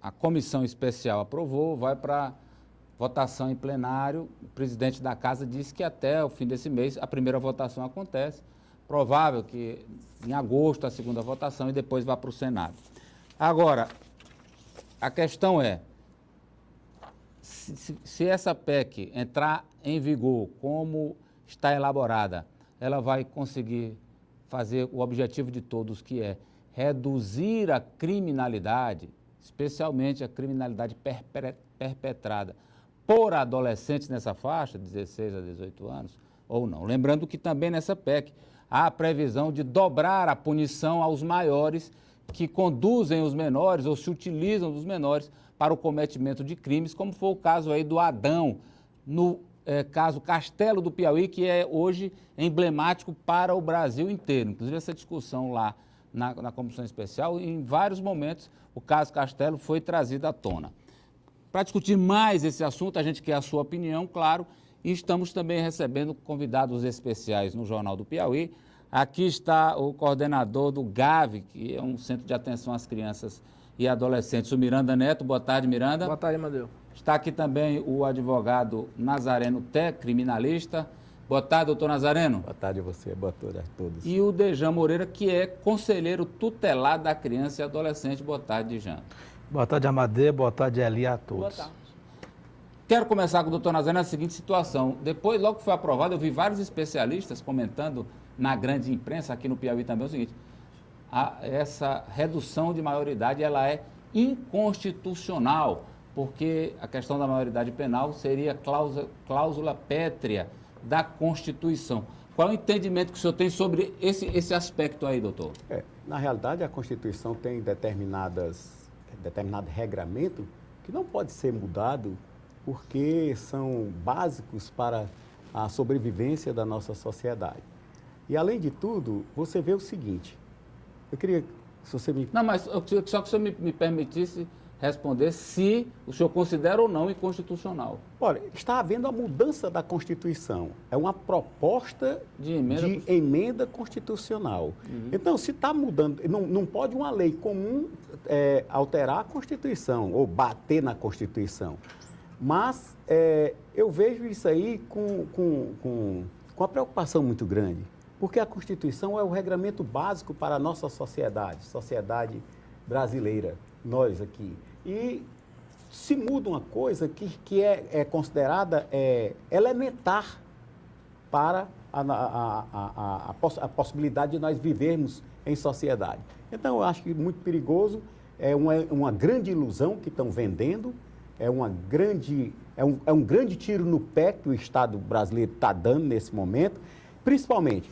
a comissão especial aprovou, vai para votação em plenário. O presidente da casa disse que até o fim desse mês a primeira votação acontece. Provável que em agosto a segunda votação e depois vá para o Senado. Agora, a questão é, se essa PEC entrar em vigor como está elaborada, ela vai conseguir fazer o objetivo de todos, que é reduzir a criminalidade, especialmente a criminalidade perpetrada por adolescentes nessa faixa, 16 a 18 anos, ou não. Lembrando que também nessa PEC há a previsão de dobrar a punição aos maiores que conduzem os menores ou se utilizam dos menores para o cometimento de crimes, como foi o caso aí do Adão, no caso Castelo do Piauí, que é hoje emblemático para o Brasil inteiro. Inclusive essa discussão lá na Comissão Especial, em vários momentos o caso Castelo foi trazido à tona. Para discutir mais esse assunto, a gente quer a sua opinião, claro, e estamos também recebendo convidados especiais no Jornal do Piauí. Aqui está o coordenador do GAV, que é um centro de atenção às crianças e adolescentes, o Miranda Neto. Boa tarde, Miranda. Boa tarde, Amadeu. Está aqui também o advogado Nazareno Té, criminalista. Boa tarde, doutor Nazareno. Boa tarde a você, boa tarde a todos. E o Dejan Moreira, que é conselheiro tutelar da criança e adolescente. Boa tarde, Dejan. Boa tarde, Amadeu. Boa tarde, Eli, a todos. Boa tarde. Quero começar com o doutor Nazareno na seguinte situação. Depois, logo que foi aprovado, eu vi vários especialistas comentando na grande imprensa, aqui no Piauí também, o seguinte: essa redução de maioridade ela é inconstitucional, porque a questão da maioridade penal seria cláusula pétrea da Constituição. Qual é o entendimento que o senhor tem sobre esse aspecto aí, doutor? Na realidade, a Constituição tem determinado regramento que não pode ser mudado porque são básicos para a sobrevivência da nossa sociedade. E, além de tudo, você vê o seguinte, eu queria, se você me... Não, mas só que o senhor me permitisse responder se o senhor considera ou não inconstitucional. Olha, está havendo a mudança da Constituição. É uma proposta de emenda constitucional. Uhum. Então, se está mudando, não pode uma lei comum alterar a Constituição ou bater na Constituição. Mas eu vejo isso aí com uma preocupação muito grande, porque a Constituição é o regramento básico para a nossa sociedade brasileira, nós aqui. E se muda uma coisa que é considerada elementar para a possibilidade de nós vivermos em sociedade. Então, eu acho que é muito perigoso, é uma grande ilusão que estão vendendo, é um grande tiro no pé que o Estado brasileiro está dando nesse momento, principalmente,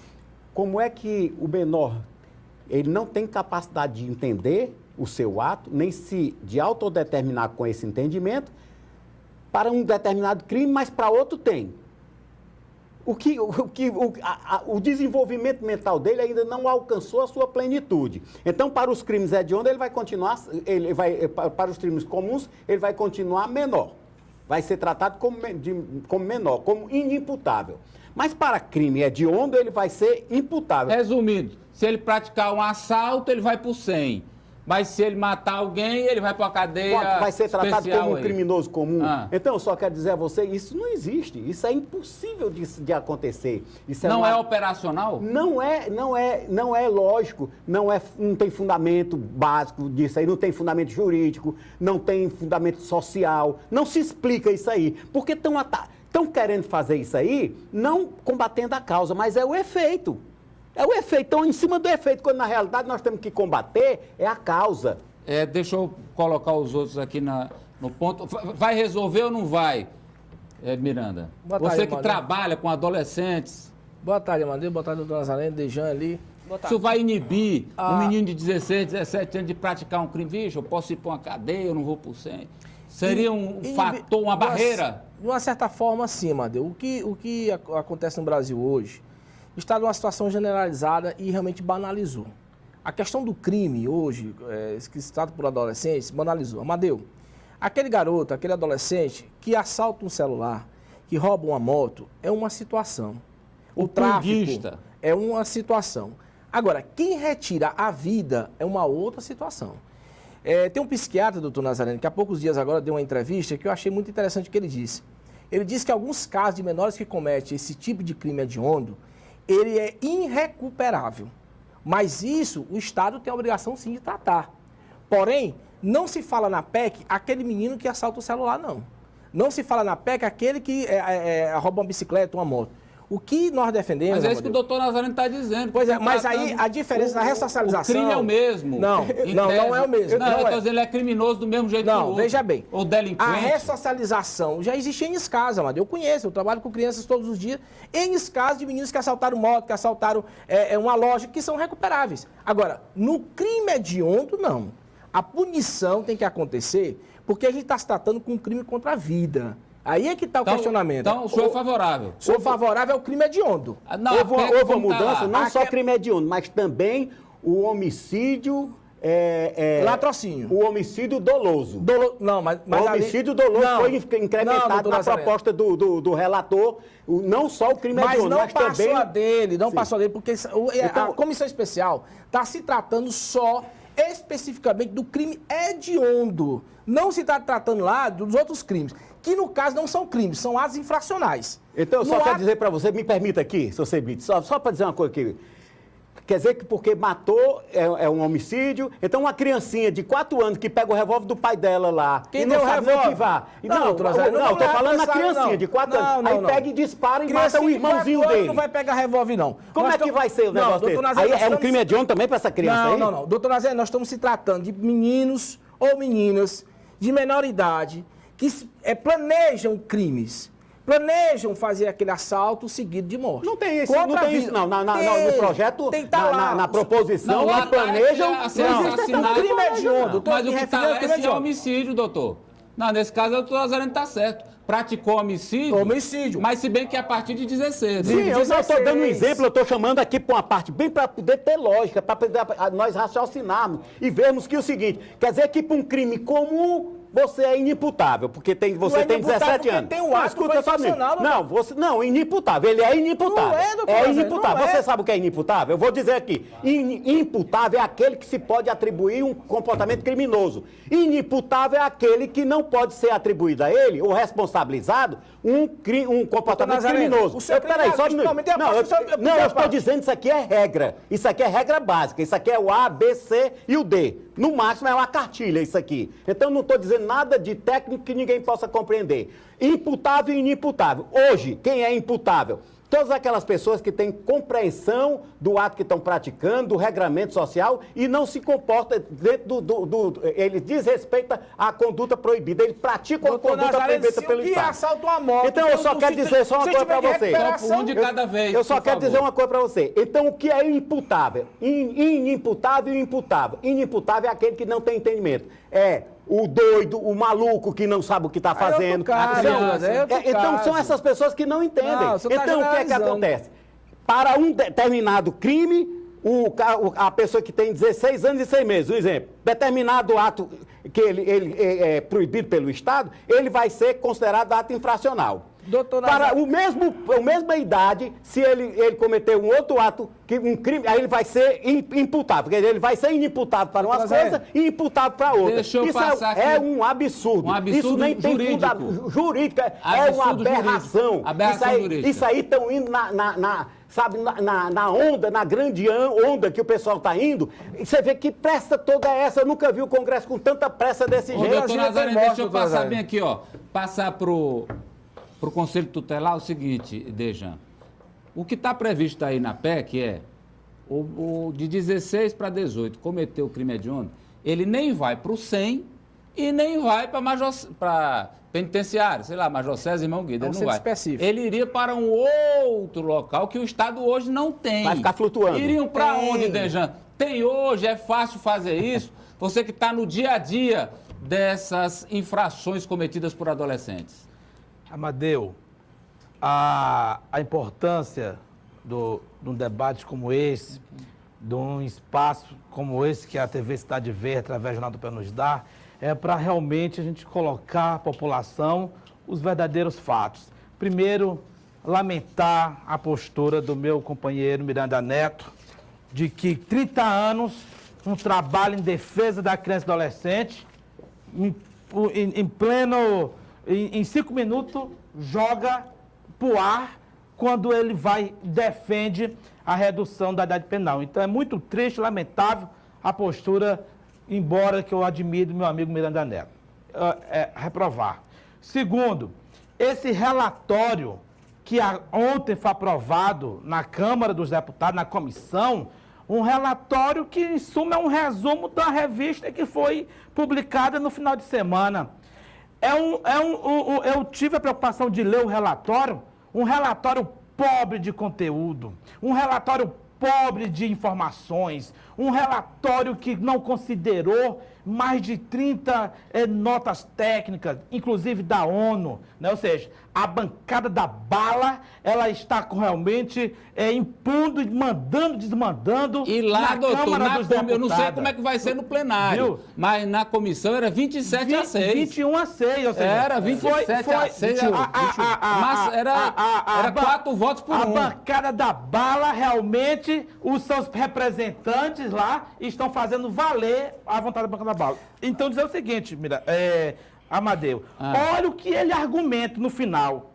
como é que o menor, ele não tem capacidade de entender o seu ato, nem se de autodeterminar com esse entendimento, para um determinado crime, mas para outro tem. O desenvolvimento mental dele ainda não alcançou a sua plenitude. Então, para os crimes hediondos, ele vai continuar, para os crimes comuns, ele vai continuar menor. Vai ser tratado como menor, como inimputável. Mas para crime hediondo, ele vai ser imputável. Resumindo, se ele praticar um assalto, ele vai para o 100. Mas se ele matar alguém, ele vai para a cadeia vai ser tratado como um criminoso comum. Então, eu só quero dizer a você, isso não existe. Isso é impossível de acontecer. Isso não é operacional? Não é lógico. Não tem fundamento básico disso aí, não tem fundamento jurídico, não tem fundamento social. Não se explica isso aí. Porque estão querendo fazer isso aí, não combatendo a causa, mas é o efeito. É o efeito, então em cima do efeito, quando na realidade nós temos que combater, é a causa. Deixa eu colocar os outros aqui no ponto. Vai resolver ou não vai, Miranda? Boa tarde, você que trabalha com adolescentes. Boa tarde, Amadeu. Boa tarde, doutor Nazareno, Dejan ali. Isso vai inibir um menino de 16, 17 anos de praticar um crime? Vixe, eu posso ir para uma cadeia, eu não vou para o 100. Seria um fator, uma barreira? De uma certa forma, sim, Amadeu. O que acontece no Brasil hoje está numa situação generalizada e realmente banalizou. A questão do crime hoje, que se trata por adolescentes, banalizou. Amadeu, aquele garoto, aquele adolescente que assalta um celular, que rouba uma moto, é uma situação. O tráfico é uma situação. Agora, quem retira a vida é uma outra situação. Tem um psiquiatra, doutor Nazareno, que há poucos dias agora deu uma entrevista que eu achei muito interessante o que ele disse. Ele disse que alguns casos de menores que cometem esse tipo de crime hediondo, ele é irrecuperável. Mas isso o Estado tem a obrigação sim de tratar. Porém, não se fala na PEC aquele menino que assalta o celular, não. Não se fala na PEC aquele que rouba uma bicicleta, uma moto. O que nós defendemos... Mas é isso que o doutor Nazareno está dizendo. Pois é, mas aí a diferença da ressocialização... O crime é o mesmo. Não é o mesmo. Não, eu estou dizendo, ele é criminoso do mesmo jeito que o outro. Não, veja bem. Ou delinquente. A ressocialização já existia em escasa, Amadeu. Eu conheço, eu trabalho com crianças todos os dias, em escasa de meninos que assaltaram moto, que assaltaram uma loja, que são recuperáveis. Agora, no crime hediondo, não. A punição tem que acontecer porque a gente está se tratando com um crime contra a vida. Aí é que está o questionamento. Então, o senhor é favorável? Sou favorável ao crime hediondo. Houve uma mudança, não só crime hediondo, mas também o homicídio... latrocínio. O homicídio doloso. Não, mas o homicídio doloso foi incrementado na proposta do relator, não só o crime hediondo, mas também... Não passou a dele, porque a comissão especial está se tratando só especificamente do crime hediondo. Não se está tratando lá dos outros crimes, que no caso não são crimes, são atos infracionais. Então, eu só quero dizer para você, me permita aqui, se você me... Só para dizer uma coisa aqui. Quer dizer que porque matou é um homicídio, então uma criancinha de 4 anos que pega o revólver do pai dela lá... Quem deu o revólver? Não, estou falando na criancinha de 4 anos. Aí pega e dispara e mata o irmãozinho dele. Não vai pegar revólver, não. Como é que vai ser o negócio dele? Aí é um crime hediondo também para essa criança aí? Não. Doutor Nazareno, nós estamos se tratando de meninos ou meninas de menor idade que planejam crimes. Planejam fazer aquele assalto seguido de morte. Não tem isso, não. No projeto, na proposição, não, lá planejam... O crime é hediondo. Mas o que está lá é homicídio, doutor. Não, nesse caso, o doutor Nazareno está certo. Praticou homicídio. Mas se bem que é a partir de 16. Sim, eu só estou dando um exemplo, eu estou chamando aqui para uma parte bem para poder ter lógica, para nós raciocinarmos e vermos que é o seguinte, quer dizer que para um crime comum... Você é inimputável, porque você tem 17 anos. Tem um ato infracional. Não, inimputável. Ele é inimputável. Não é, doutor. É inimputável. Você sabe o que é inimputável? Eu vou dizer aqui. Imputável é aquele que se pode atribuir um comportamento criminoso. Inimputável é aquele que não pode ser atribuído a ele, ou responsabilizado, um comportamento criminoso. Peraí, só um minuto. Não, eu estou dizendo que isso aqui é regra. Isso aqui é regra básica. Isso aqui é o A, B, C e o D. No máximo é uma cartilha isso aqui. Então não estou dizendo nada de técnico que ninguém possa compreender. Imputável e inimputável. Hoje, quem é imputável? Todas aquelas pessoas que têm compreensão do ato que estão praticando, do regramento social e não se comporta dentro ele desrespeita a conduta proibida. Ele pratica uma conduta proibida pelo Estado. Assalta uma moto, então eu só quero dizer só uma coisa para você. Um de cada vez. Eu só quero dizer uma coisa para você. Então o que é imputável? Inimputável e imputável. Inimputável é aquele que não tem entendimento. É o doido, o maluco que não sabe o que está fazendo. Então são essas pessoas que não entendem. Então o que é que acontece? Para um determinado crime, a pessoa que tem 16 anos e 6 meses, um exemplo, determinado ato que ele é proibido pelo Estado, ele vai ser considerado ato infracional. Para a mesma idade, se ele cometer um outro ato, um crime, aí ele vai ser imputável. Quer dizer, ele vai ser inimputável para umas coisas e imputável para outras. Isso é um absurdo. Isso nem tem fundamento jurídico. É uma aberração. Isso aí estão indo na onda, na grande onda que o pessoal está indo. E você vê que pressa toda essa. Eu nunca vi o Congresso com tanta pressa desse jeito. Doutor Nazareno, deixa eu passar bem aqui, ó. Passar para o Conselho Tutelar o seguinte, Dejan. O que está previsto aí na PEC é o de 16 para 18 cometeu o crime hediondo, ele nem vai para o 100 e nem vai para penitenciário, sei lá, Major César e Irmão Guido, ele não vai. Específico. Ele iria para um outro local que o Estado hoje não tem. Vai ficar flutuando. Iriam para onde, Dejan? Tem hoje, é fácil fazer isso. Você que está no dia a dia dessas infrações cometidas por adolescentes. Amadeu, a importância de um debate como esse, de um espaço como esse que a TV Cidade Verde, através do Jornal do Pé, nos dá, é para realmente a gente colocar à população os verdadeiros fatos. Primeiro, lamentar a postura do meu companheiro Miranda Neto, de que 30 anos um trabalho em defesa da criança e adolescente, em 5 minutos, joga pro ar quando ele defende a redução da idade penal. Então é muito triste, lamentável a postura, embora que eu admire meu amigo Miranda Neto. Reprovar. Segundo, esse relatório que ontem foi aprovado na Câmara dos Deputados, na comissão, um relatório que, em suma, é um resumo da revista que foi publicada no final de semana. Eu tive a preocupação de ler o relatório, um relatório pobre de conteúdo, um relatório pobre de informações, um relatório que não considerou mais de 30 notas técnicas, inclusive da ONU, né? Ou seja, a bancada da bala, ela está realmente impondo, mandando, desmandando. E lá, doutor, Câmara dos Deputados. Eu não sei como é que vai ser no plenário, viu? Mas na comissão era 27-6. 21-6, ou seja... Era 27-6, mas era 4 votos por 1. A bancada da bala, realmente, os seus representantes lá estão fazendo valer a vontade da bancada da bala. Então, dizer o seguinte, Amadeu, olha o que ele argumenta no final.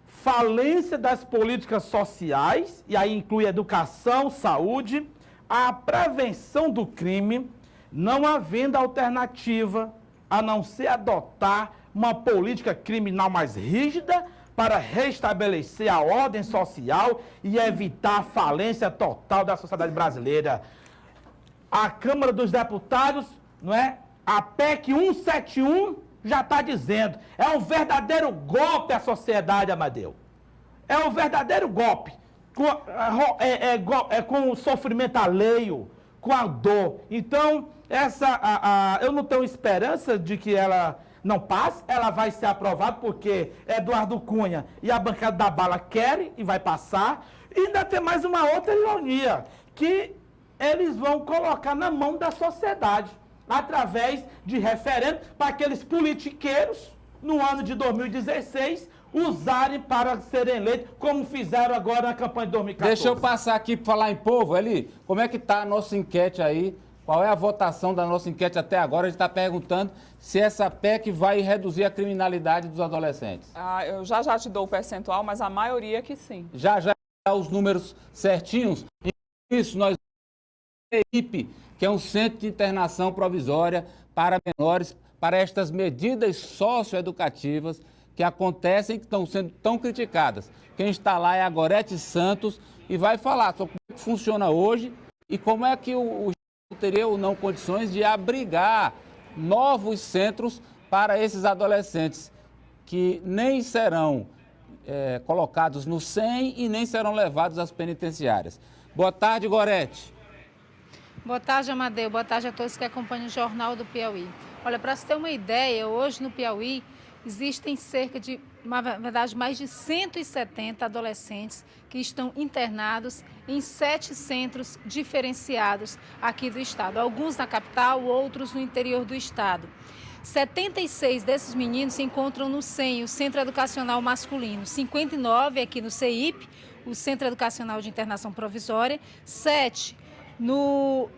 Falência das políticas sociais, e aí inclui educação, saúde, a prevenção do crime, não havendo alternativa a não ser adotar uma política criminal mais rígida para restabelecer a ordem social e evitar a falência total da sociedade brasileira. A Câmara dos Deputados, não é? A PEC 171 já está dizendo, é um verdadeiro golpe à sociedade, Amadeu. É um verdadeiro golpe, com o sofrimento alheio, com a dor. Então, eu não tenho esperança de que ela não passe, ela vai ser aprovada, porque Eduardo Cunha e a bancada da bala querem e vai passar. E ainda tem mais uma outra ironia, que eles vão colocar na mão da sociedade, através de referendo, para aqueles politiqueiros, no ano de 2016, usarem para serem eleitos, como fizeram agora na campanha de 2014. Deixa eu passar aqui para falar em povo, Eli, como é que está a nossa enquete aí? Qual é a votação da nossa enquete até agora? A gente está perguntando se essa PEC vai reduzir a criminalidade dos adolescentes. Eu já te dou o percentual, mas a maioria que sim. Já os números certinhos. Isso, nós CEIP, que é um centro de internação provisória para menores, para estas medidas socioeducativas que acontecem e que estão sendo tão criticadas. Quem está lá é a Gorete Santos e vai falar sobre como é que funciona hoje e como é que o Estado teria ou não condições de abrigar novos centros para esses adolescentes que nem serão colocados no SEM e nem serão levados às penitenciárias. Boa tarde, Gorete. Boa tarde, Amadeu. Boa tarde a todos que acompanham o Jornal do Piauí. Olha, para você ter uma ideia, hoje no Piauí existem cerca de, na verdade, mais de 170 adolescentes que estão internados em 7 centros diferenciados aqui do estado. Alguns na capital, outros no interior do estado. 76 desses meninos se encontram no CEM, o Centro Educacional Masculino. 59 aqui no CEIP, o Centro Educacional de Internação Provisória. 7 no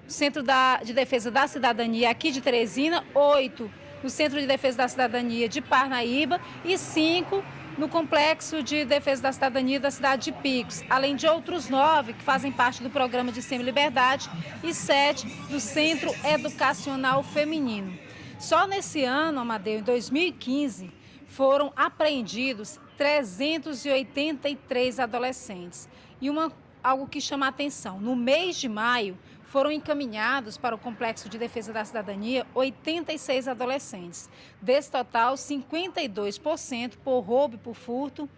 Centro de Defesa da Cidadania aqui de Teresina, 8 no Centro de Defesa da Cidadania de Parnaíba e 5 no Complexo de Defesa da Cidadania da cidade de Picos, além de outros 9 que fazem parte do programa de Semi-Liberdade e 7 do Centro Educacional Feminino. Só nesse ano, Amadeu, em 2015, foram apreendidos 383 adolescentes. E algo que chama a atenção, no mês de maio, foram encaminhados para o Complexo de Defesa da Cidadania 86 adolescentes. Desse total, 52% por roubo e por furto,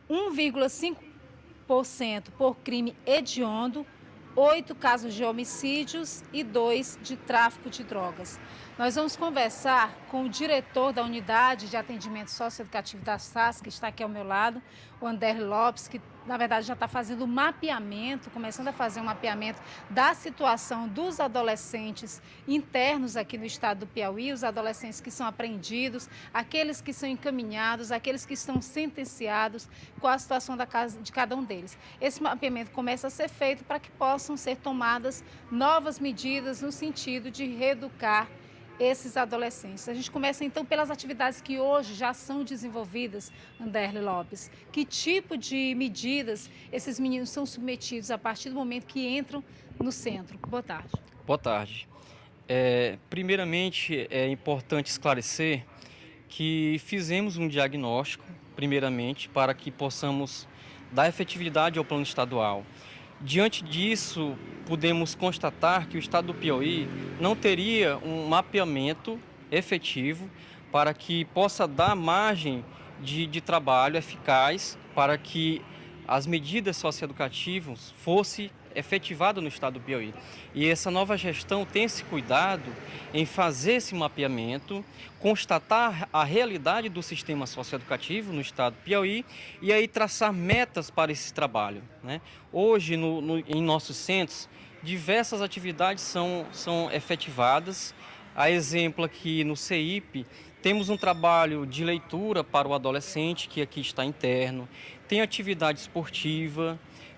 1,5% por crime hediondo, 8 casos de homicídios e 2 de tráfico de drogas. Nós vamos conversar com o diretor da Unidade de Atendimento Socioeducativo da SAS, que está aqui ao meu lado, o Anderle Lopes, que na verdade já está fazendo o mapeamento, começando a fazer um mapeamento da situação dos adolescentes internos aqui no estado do Piauí, os adolescentes que são apreendidos, aqueles que são encaminhados, aqueles que estão sentenciados, com a situação de cada um deles. Esse mapeamento começa a ser feito para que possam ser tomadas novas medidas no sentido de reeducar esses adolescentes. A gente começa então pelas atividades que hoje já são desenvolvidas, Anderle Lopes. Que tipo de medidas esses meninos são submetidos a partir do momento que entram no centro? Boa tarde. Boa tarde. Primeiramente, é importante esclarecer que fizemos um diagnóstico, primeiramente, para que possamos dar efetividade ao plano estadual. Diante disso, podemos constatar que o estado do Piauí não teria um mapeamento efetivo para que possa dar margem de trabalho eficaz para que as medidas socioeducativas fossem efetivadas no estado do Piauí. E essa nova gestão tem esse cuidado em fazer esse mapeamento, constatar a realidade do sistema socioeducativo no estado do Piauí e aí traçar metas para esse trabalho, né? Hoje, em nossos centros, diversas atividades são efetivadas. A exemplo aqui no CEIP, temos um trabalho de leitura para o adolescente, que aqui está interno, tem atividade esportiva,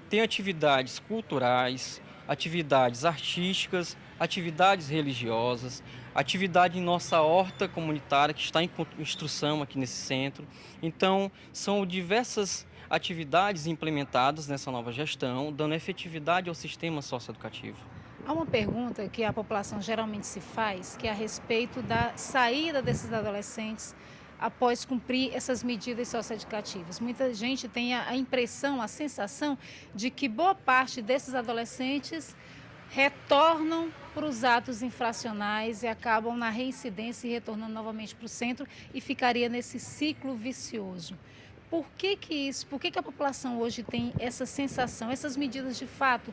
tem atividades culturais, atividades artísticas, atividades religiosas, atividade em nossa horta comunitária, que está em construção aqui nesse centro. Então, são diversas atividades implementadas nessa nova gestão, dando efetividade ao sistema socioeducativo. Há uma pergunta que a população geralmente se faz, que é a respeito da saída desses adolescentes após cumprir essas medidas socioeducativas. Muita gente tem a impressão, a sensação de que boa parte desses adolescentes retornam para os atos infracionais e acabam na reincidência e retornando novamente para o centro e ficaria nesse ciclo vicioso. Por que a população hoje tem essa sensação? Essas medidas, de fato,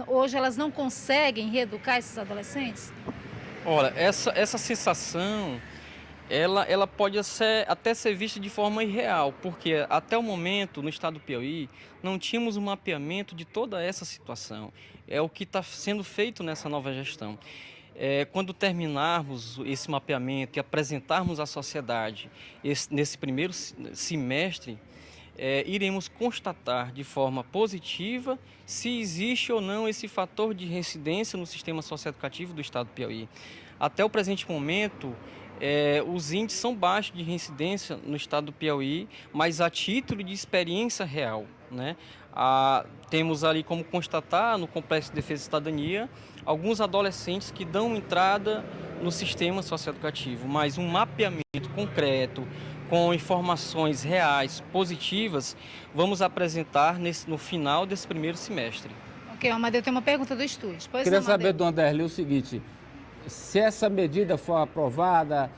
hoje elas não conseguem reeducar esses adolescentes? Olha, essa sensação, ela pode até ser vista de forma irreal, porque até o momento, no estado do Piauí, não tínhamos um mapeamento de toda essa situação. É o que está sendo feito nessa nova gestão. Quando terminarmos esse mapeamento e apresentarmos à sociedade nesse primeiro semestre, iremos constatar de forma positiva se existe ou não esse fator de reincidência no sistema socioeducativo do estado do Piauí. Até o presente momento, os índices são baixos de reincidência no estado do Piauí, mas a título de experiência real, né? Temos ali como constatar no Complexo de Defesa e Cidadania alguns adolescentes que dão entrada no sistema socioeducativo, mas um mapeamento concreto, com informações reais, positivas, vamos apresentar no final desse primeiro semestre. Ok, Amadeu, tem uma pergunta do estúdio. Queria saber do Anderle o seguinte: se essa medida for aprovada,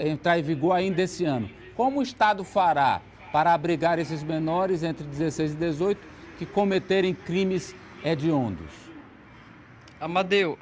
entrar em vigor ainda esse ano, como o Estado fará para abrigar esses menores entre 16 e 18 que cometerem crimes hediondos? Amadeu,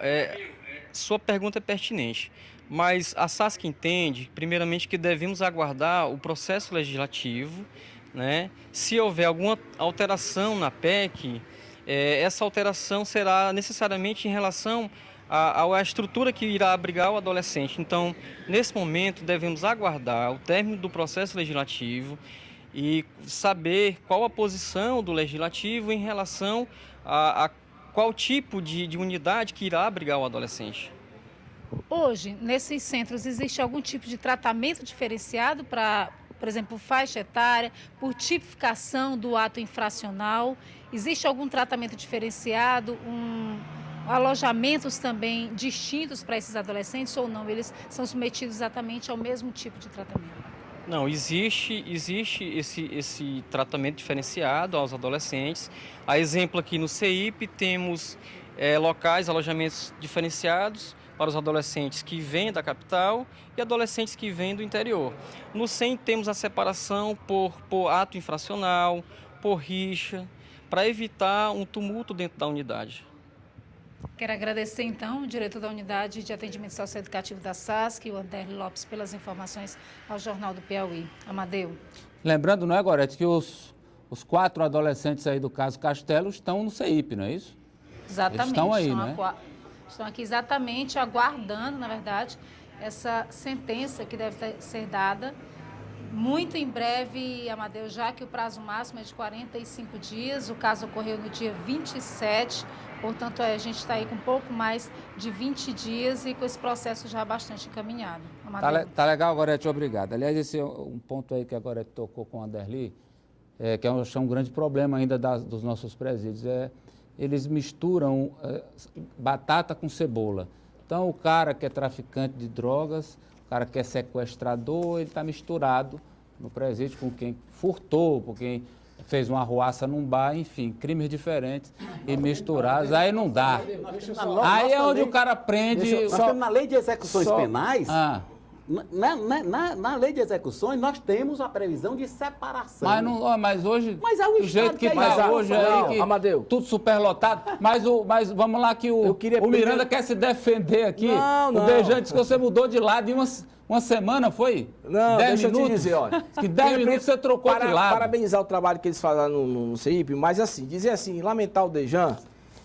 sua pergunta é pertinente, mas a SASC entende, primeiramente, que devemos aguardar o processo legislativo, né? Se houver alguma alteração na PEC, essa alteração será necessariamente em relação à estrutura que irá abrigar o adolescente. Então, nesse momento, devemos aguardar o término do processo legislativo e saber qual a posição do legislativo em relação a qual tipo de unidade que irá abrigar o adolescente. Hoje, nesses centros, existe algum tipo de tratamento diferenciado para, por exemplo, faixa etária, por tipificação do ato infracional? Existe algum tratamento diferenciado, alojamentos também distintos para esses adolescentes ou não? Eles são submetidos exatamente ao mesmo tipo de tratamento? Não, existe esse tratamento diferenciado aos adolescentes. A exemplo aqui no CEIP temos locais, alojamentos diferenciados para os adolescentes que vêm da capital e adolescentes que vêm do interior. No CEM temos a separação por ato infracional, por rixa, para evitar um tumulto dentro da unidade. Quero agradecer, então, o diretor da Unidade de Atendimento Socioeducativo da SASC, o Anderle Lopes, pelas informações ao Jornal do Piauí. Amadeu. Lembrando, não é, Gorete, que os 4 adolescentes aí do caso Castelo estão no CEIP, não é isso? Exatamente. Eles estão aí, né? Estão aqui exatamente aguardando, na verdade, essa sentença que deve ser dada muito em breve, Amadeu, já que o prazo máximo é de 45 dias. O caso ocorreu no dia 27, portanto, a gente está aí com um pouco mais de 20 dias e com esse processo já bastante encaminhado. Tá legal, Gorete, obrigado. Aliás, esse é um ponto aí que a Gorete tocou com a Anderli, que eu acho um grande problema ainda dos nossos presídios, eles misturam batata com cebola. Então, o cara que é traficante de drogas, o cara que é sequestrador, ele está misturado no presídio com quem furtou, com quem fez uma arruaça num bar, enfim, crimes diferentes e misturados, aí não dá. Aí é onde o cara prende... Nós temos na lei de execuções penais... Na lei de execuções, nós temos a previsão de separação. Mas hoje, mas é o jeito que está hoje é que Amadeu. Tudo superlotado. Mas vamos lá que o Miranda quer se defender aqui. Não. O Dejan disse que você mudou de lado em uma semana, foi? Não, 10 deixa minutos? eu te dizer, olha. Que 10 minutos você trocou de lado. Parabenizar o trabalho que eles fazem no CEIP, mas assim, dizer assim, lamentar o Dejan,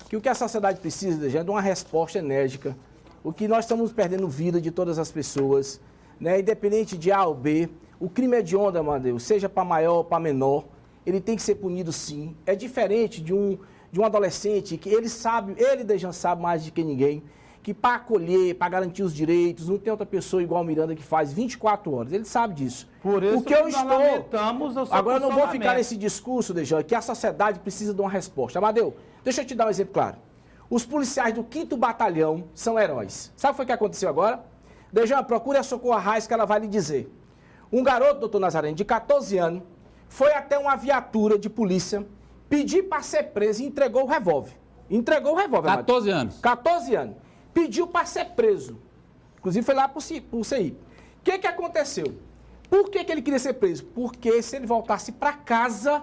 que o que a sociedade precisa, Dejan, é de uma resposta enérgica. O que nós estamos perdendo vida de todas as pessoas, né, independente de A ou B, o crime é de onda, Amadeu, seja para maior ou para menor, ele tem que ser punido sim. É diferente de um adolescente que ele, Dejan, sabe mais do que ninguém, que para acolher, para garantir os direitos, não tem outra pessoa igual o Miranda que faz 24 horas, ele sabe disso. Por isso o que eu nós estou... lamentamos o seu Agora eu não vou ficar posicionamento. nesse discurso, Dejan, que a sociedade precisa de uma resposta. Amadeu, deixa eu te dar um exemplo claro. Os policiais do 5º Batalhão são heróis. Sabe o que foi que aconteceu agora? Dejan, procure a Socorro Arraes que ela vai lhe dizer. Um garoto, doutor Nazareno, de 14 anos, foi até uma viatura de polícia, pedir para ser preso e entregou o revólver. Entregou o revólver, 14 anos. 14 anos. Pediu para ser preso. Inclusive foi lá para o CI. O que aconteceu? Por que ele queria ser preso? Porque se ele voltasse para casa,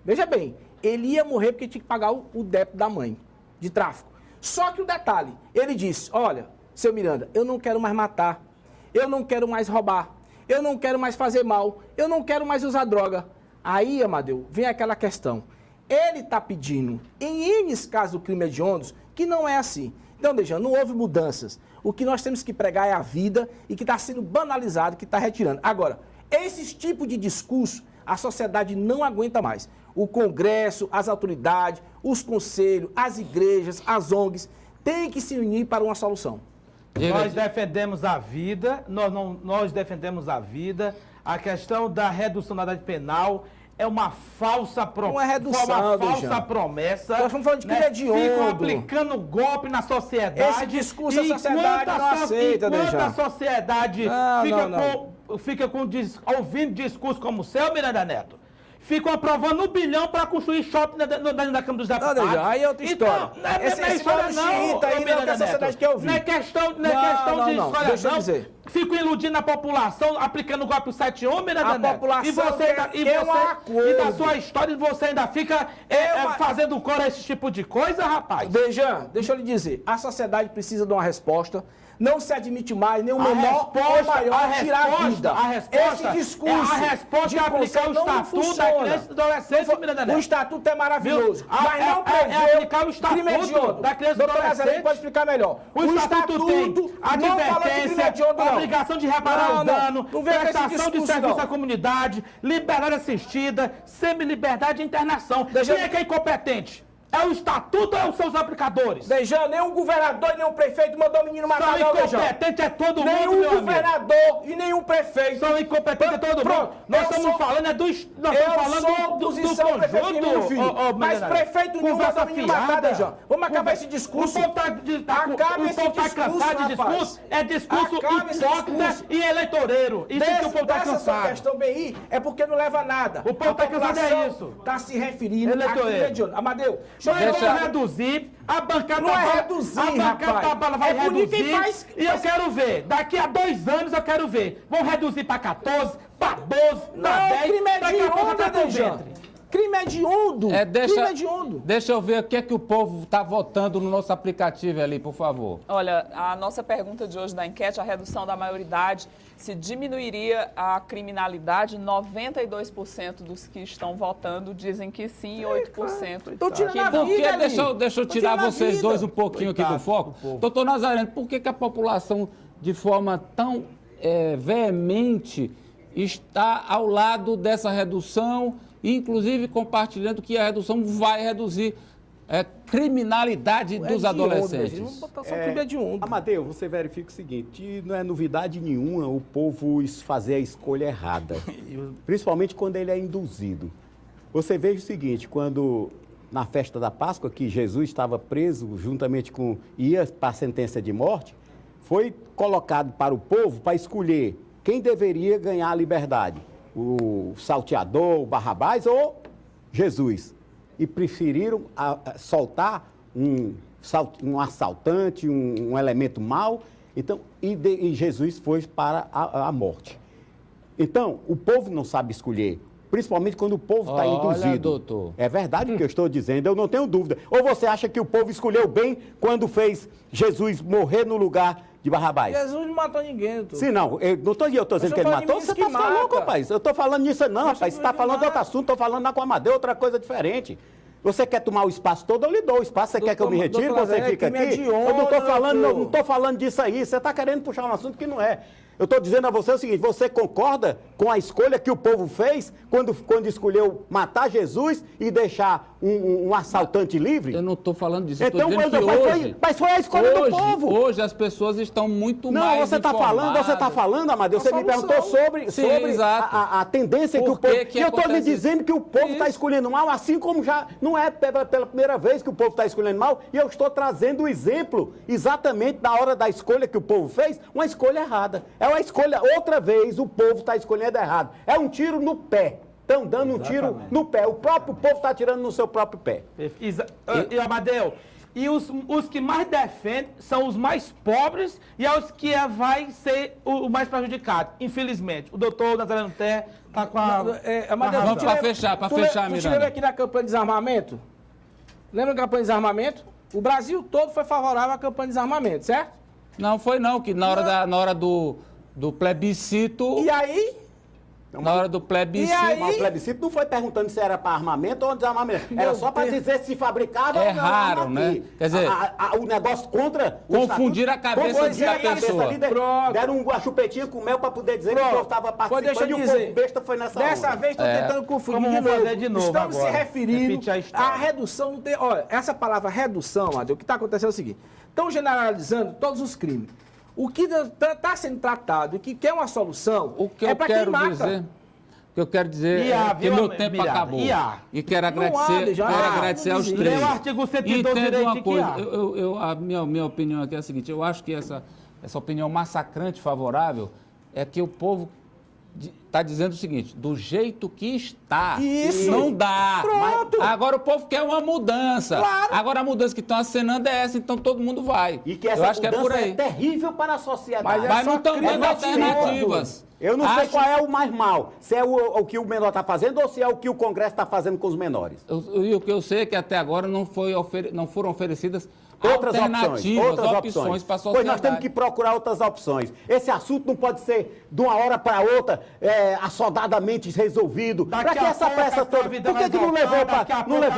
veja bem, ele ia morrer porque tinha que pagar o débito da mãe de tráfico. Só que o detalhe, ele disse, olha, seu Miranda, eu não quero mais matar, eu não quero mais roubar, eu não quero mais fazer mal, eu não quero mais usar droga. Aí, Amadeu, vem aquela questão. Ele está pedindo, em N casos do crime hediondos, que não é assim. Então, Dejan, não houve mudanças. O que nós temos que pregar é a vida e que está sendo banalizado, que está retirando. Agora, esses tipos de discurso, a sociedade não aguenta mais. O Congresso, as autoridades, os conselhos, as igrejas, as ONGs, têm que se unir para uma solução. Nós defendemos a vida, nós defendemos a vida. A questão da redução da idade penal é uma falsa promessa. Não é redução, promessa. Nós estamos falando de crime hediondo. Ficam aplicando golpe na sociedade. Esse discurso a sociedade não aceita, Dejan. Enquanto a sociedade fica ouvindo discurso como o seu, Miranda Neto, ficam aprovando 1 bilhão para construir shopping na Câmara dos Deputados. Não, Dejan, aí é outra história. Então, não é história não, aí não é que a sociedade quer ouvir. Não é questão de história deixa eu dizer. Fico iludindo a população, aplicando golpe 71, Miranda Neto. População e da sua história você ainda fica fazendo cor a esse tipo de coisa, rapaz? Dejan, deixa eu lhe dizer, a sociedade precisa de uma resposta. Não se admite mais nenhum menor ou maior tirar a vida. Esse discurso a resposta é aplicar o Estatuto da Criança e do Adolescente, Miranda Neto. O Estatuto é maravilhoso, mas não prevê aplicar o Estatuto da Criança e do Adolescente. Pode explicar melhor. O Estatuto tem advertência, obrigação de reparar o dano, prestação de serviço à comunidade, liberdade assistida, semi-liberdade e internação. Quem é que é incompetente? É o Estatuto ou são os aplicadores? Dejan, nenhum governador e nenhum prefeito mandou o menino matar, não, Dejan. Incompetente é todo mundo, nenhum meu amigo. Governador e nenhum prefeito. São incompetentes é todo mundo. Nós estamos falando do conjunto, mas prefeito nenhum mandou o menino matar, Dejan. Vamos acabar esse discurso. O povo está cansado de discurso. É discurso hipócrita e eleitoreiro. Isso que o povo está cansado. Essa questão bem aí é porque não leva a nada. O povo está cansado é isso. Está se referindo a eleitoreiro. Amadeu, nós vamos reduzir, a bancada não é reduzir, rapaz. Vai reduzir e eu quero ver, daqui a 2 anos eu quero ver, vão reduzir para 14, para 12, para 10, crime é de onda, Dejan. Crime hediondo. Crime hediondo. Deixa eu ver o que é que o povo está votando no nosso aplicativo ali, por favor. Olha, a nossa pergunta de hoje da enquete, a redução da maioridade, se diminuiria a criminalidade, 92% dos que estão votando dizem que sim e 8%. Tô tirando a Por que, vida, deixa eu tirar vocês dois um pouquinho aqui do foco. Doutor Nazareno, por que a população, de forma tão veemente, está ao lado dessa redução, inclusive compartilhando que a redução vai reduzir criminalidade dos adolescentes? Vamos botar só crime hediondo. Amadeu, você verifica o seguinte, não é novidade nenhuma o povo fazer a escolha errada, principalmente quando ele é induzido. Você veja o seguinte, quando na festa da Páscoa, que Jesus estava preso juntamente com, ia para a sentença de morte, foi colocado para o povo para escolher quem deveria ganhar a liberdade, o salteador, o Barrabás ou Jesus. E preferiram soltar um assaltante, um elemento mau, então, e Jesus foi para a morte. Então, o povo não sabe escolher, principalmente quando o povo está induzido. Doutor. É verdade o que eu estou dizendo, eu não tenho dúvida. Ou você acha que o povo escolheu bem quando fez Jesus morrer no lugar de Barrabás? Jesus não matou ninguém, doutor. Sim, não. Eu estou dizendo que ele matou. Você está falando, rapaz. Eu estou falando nisso não, rapaz. Você está falando de outro assunto, estou falando na Amadeu, outra coisa diferente. Você quer tomar o espaço todo, eu lhe dou o espaço. Você quer que eu me retire, você fica aqui? Eu não estou falando disso aí. Você está querendo puxar um assunto que não é. Eu estou dizendo a você o seguinte, você concorda com a escolha que o povo fez quando escolheu matar Jesus e deixar um assaltante livre? Eu não estou falando disso, então, estou dizendo que hoje... Mas foi a escolha do povo. Hoje as pessoas estão muito mais informadas. Não, você está falando, Amadeu, você me perguntou sobre a tendência que o povo... E eu estou lhe dizendo que o povo está escolhendo mal, assim como já não é pela primeira vez que o povo está escolhendo mal, e eu estou trazendo o exemplo exatamente da hora da escolha que o povo fez, uma escolha errada. É uma escolha, outra vez, o povo está escolhendo errado. É um tiro no pé. Estão dando um tiro no pé. O próprio povo está tirando no seu próprio pé. E Amadeu, e os que mais defendem são os mais pobres e é os que vai ser o mais prejudicado, infelizmente. O doutor Nazareno Té está com a... Vamos para fechar, Miranda. Você lembra aqui na campanha de desarmamento? Lembra da campanha de desarmamento? O Brasil todo foi favorável à campanha de desarmamento, certo? Não foi não, que na hora do plebiscito... E aí? Na hora do plebiscito... Mas o plebiscito não foi perguntando se era para armamento ou desarmamento. Era só para dizer se fabricava ou não. É raro, né? Quer dizer... o negócio contra... Confundir a cabeça da pessoa. Deram uma chupetinha com mel para poder dizer que o povo estava participando e o povo besta foi nessa onda. Dessa vez estão tentando confundir de novo. Estamos se referindo à redução... Olha, essa palavra redução, o que está acontecendo é o seguinte. Estão generalizando todos os crimes. O que está sendo tratado e que quer uma solução é para quem mata. O que eu quero dizer é que meu tempo acabou. E quero agradecer aos três. O artigo 112 Entendo uma coisa, a minha opinião aqui é a seguinte, eu acho que essa opinião massacrante favorável é que o povo está dizendo o seguinte, do jeito que está, não dá. Pronto. Agora o povo quer uma mudança. Claro. Agora a mudança que estão acenando é essa, então todo mundo vai. E que essa mudança é terrível para a sociedade. Mas não estão dando alternativas. Eu não sei qual é o mais mal, se é o que o menor está fazendo ou se é o que o Congresso está fazendo com os menores. E o que eu sei é que até agora não foram oferecidas outras opções para a sociedade. Pois nós temos que procurar outras opções. Esse assunto não pode ser de uma hora para outra assodadamente resolvido. Para que essa pressa toda? Por que não levou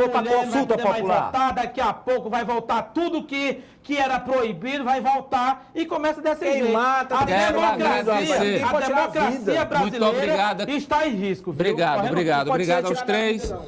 para consulta popular? Daqui a pouco vai voltar tudo que era proibido, vai voltar e começa desse jeito. Mata, a democracia brasileira Muito obrigado. está em risco. Obrigado aos três.